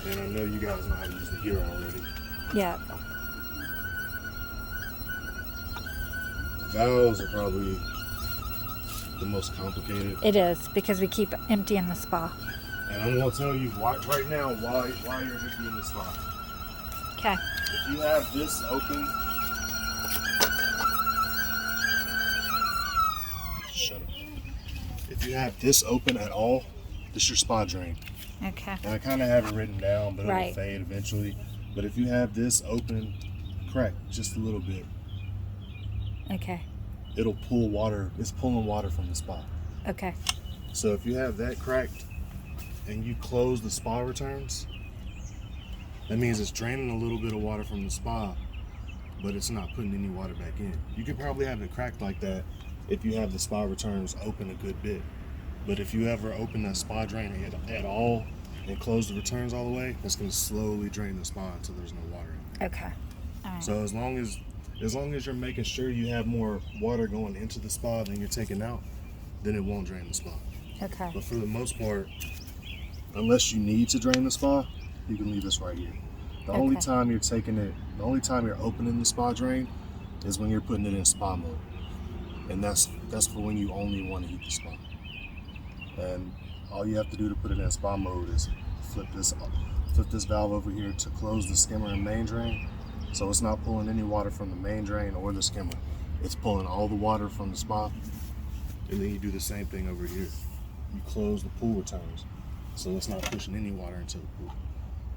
And I know you guys know how to use the Hero already. Yeah. Valves are probably the most complicated. It is, because we keep emptying the spa. And I'm going to tell you right now why you're emptying the spa. Okay. If you have this open, shut up. If you have this open at all, this is your spa drain. Okay. And I kind of have it written down, but it'll Right. fade eventually. But if you have this open, cracked just a little bit, Okay. it'll pull water. It's pulling water from the spa. Okay. So if you have that cracked and you close the spa returns, that means it's draining a little bit of water from the spa, but it's not putting any water back in. You could probably have it cracked like that if you have the spa returns open a good bit. But if you ever open that spa drain at all and close the returns all the way, it's going to slowly drain the spa until there's no water in it. Okay. All right. So as long as you're making sure you have more water going into the spa than you're taking out, then it won't drain the spa. Okay. But for the most part, unless you need to drain the spa, you can leave this right here. The only time you're taking it, the only time you're opening the spa drain is when you're putting it in spa mode. And that's for when you only want to heat the spa. And all you have to do to put it in spa mode is flip this valve over here to close the skimmer and main drain. So it's not pulling any water from the main drain or the skimmer. It's pulling all the water from the spa. And then you do the same thing over here. You close the pool returns. So it's not pushing any water into the pool.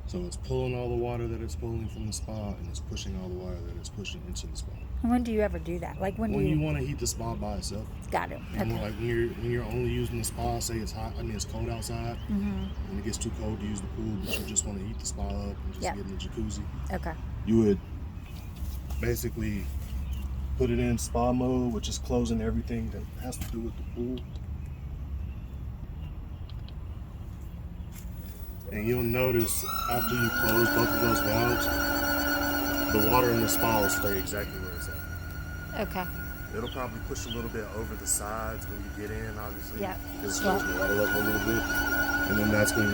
So it's pulling all the water that it's pulling from the spa, and it's pushing all the water that it's pushing into the spa. When do you ever do that? Like when you want to heat the spa by itself. Got it. And Okay. like when you're only using the spa, say it's hot, it's cold outside, and it gets too cold to use the pool, but you just want to heat the spa up and just get in the jacuzzi. Okay. You would basically put it in spa mode, which is closing everything that has to do with the pool. And you'll notice after you close both of those valves, the water in the spa will stay exactly where it's at. Okay. It'll probably push a little bit over the sides when you get in, obviously. Yeah. Because it slows the water up a little bit. And then that's when you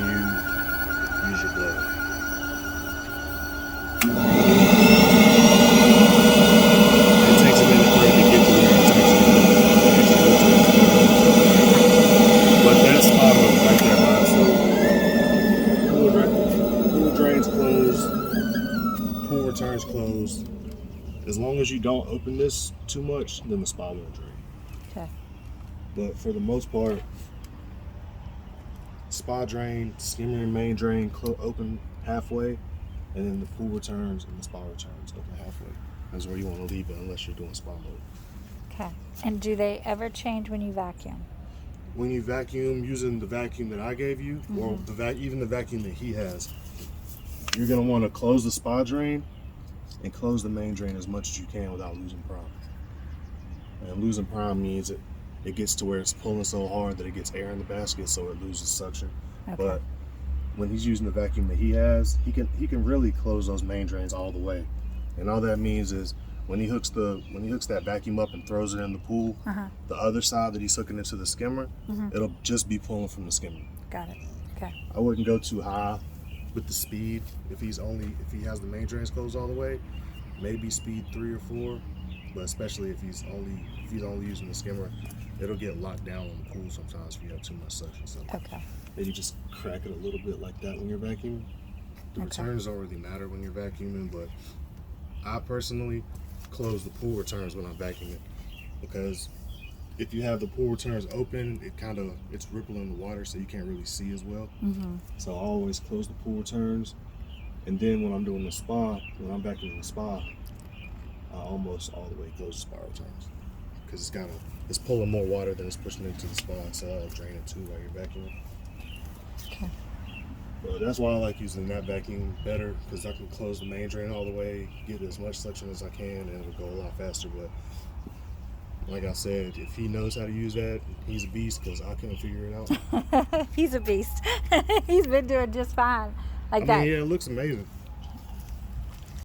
use your blower. It takes a minute for it to get to where it's actually. But that's spa mode right there by itself. Pool drains closed. Pool returns closed. As long as you don't open this too much, then the spa won't drain. Okay. But for the most part, spa drain, skimmer and main drain open halfway, and then the pool returns and the spa returns open halfway. That's where you want to leave it unless you're doing spa mode. Okay. And do they ever change when you vacuum? When you vacuum using the vacuum that I gave you, or even the vacuum that he has, you're going to want to close the spa drain and close the main drain as much as you can without losing prime. And losing prime means it gets to where it's pulling so hard that it gets air in the basket, so it loses suction. Okay. But when he's using the vacuum that he has, he can really close those main drains all the way. And all that means is when he hooks that vacuum up and throws it in the pool, the other side that he's hooking into the skimmer, it'll just be pulling from the skimmer. Got it. Okay. I wouldn't go too high with the speed if he has the main drains closed all the way. Maybe speed 3 or 4, but especially if he's only using the skimmer, it'll get locked down in the pool sometimes if you have too much suction. So then you just crack it a little bit like that when you're vacuuming. The returns don't really matter when you're vacuuming, but I personally close the pool returns when I'm vacuuming, because if you have the pool returns open, it's rippling the water, so you can't really see as well. So I always close the pool returns, and then when I'm doing the spa, when I'm vacuuming the spa, I almost all the way close the spa returns, because it's pulling more water than it's pushing into the spa, so I'll drain it too while you're vacuuming. Okay. But that's why I like using that vacuum better, because I can close the main drain all the way, get as much suction as I can, and it'll go a lot faster. But like I said, if he knows how to use that, he's a beast, because I couldn't figure it out. He's a beast. He's been doing just fine. Like that. Yeah, it looks amazing.